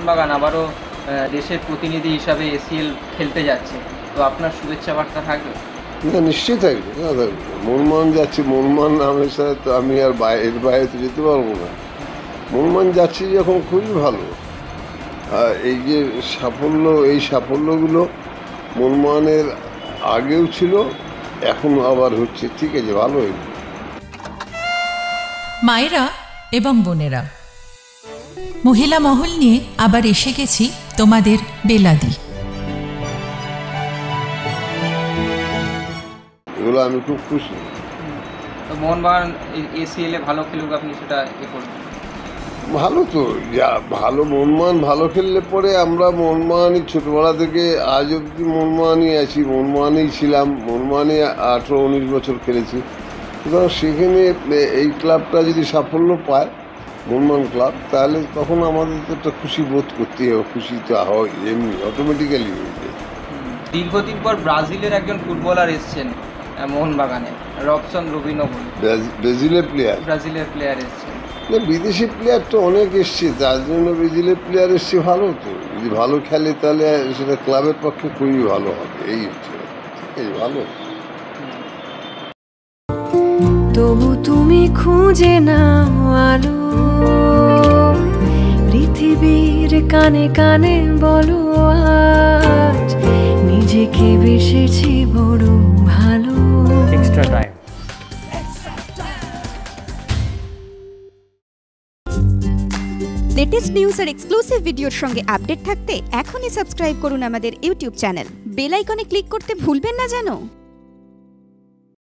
মোহনবাগান আবারও দেশের প্রতিনিধি হিসাবে এসিএল খেলতে যাচ্ছে, তো আপনার শুভেচ্ছা বার্তা থাকবে? না, নিশ্চয়ই থাকবে, না থাকবে। মোহনবাগান যাচ্ছে, মোহনবাগান নামের সাথে তো আমি আর এর বাইরে তো যেতে পারবো না। মোহনবাগান যাচ্ছে যখন খুবই ভালো। এই যে সাফল্য, এই সাফল্যগুলো মোহনবাগানের আগেও ছিল, এখনো আবার হচ্ছে, ঠিক আছে, ভালো হয়েছে। মায়েরা এবং বোনেরা, মহিলা মহল নিয়ে আবার এসে গেছি তোমাদের বেলাদি। এগুলো আমি খুব খুশি। তো মোহনবাগান এসিএল ভালো খেলুক, আপনি সেটা করবেন? ভালো তো, যা ভালো, মোহনবাগান ভালো খেললে পরে আমরা মোহনবাগানই ছোটবেলা থেকে আজ অব্দি মোহনবাগানই আছি, মোহনবাগানেই ছিলাম, মোহনবাগানে 18-19 বছর খেলেছি। সুতরাং সেখানে এই ক্লাবটা যদি সাফল্য পায়, মোহনবাগান ক্লাব, তাহলে তখন আমাদের তো একটা খুশি বোধ করতেই হবে, খুশি তো হয় এমনি অটোমেটিক্যালি হয়ে যায়। দীর্ঘদিন পর ব্রাজিলের একজন ফুটবলার এসছেন মোহনবাগানে, রবসন রবিনো বলে, ব্রাজিলের প্লেয়ার এসছেন। বিদেশি প্লেয়ার তো অনেক এসছে, তার জন্য ব্রাজিলের প্লেয়ার এসছে ভালো। তো যদি ভালো খেলে তাহলে সেটা ক্লাবের পক্ষে খুবই ভালো হবে, এই হচ্ছে, ঠিক আছে, ভালো। তবু তুমি খুঁজে নাও আলো, পৃথিবীর কানে কানে বলো আজ নিজেকে বেসেছি বড় ভালো। Extra time. লেটেস্ট নিউজ আর এক্সক্লুসিভ ভিডিওর সঙ্গে আপডেট থাকতে এখনই সাবস্ক্রাইব করুন আমাদের ইউটিউব চ্যানেল। বেল আইকনে ক্লিক করতে ভুলবেন না যেন।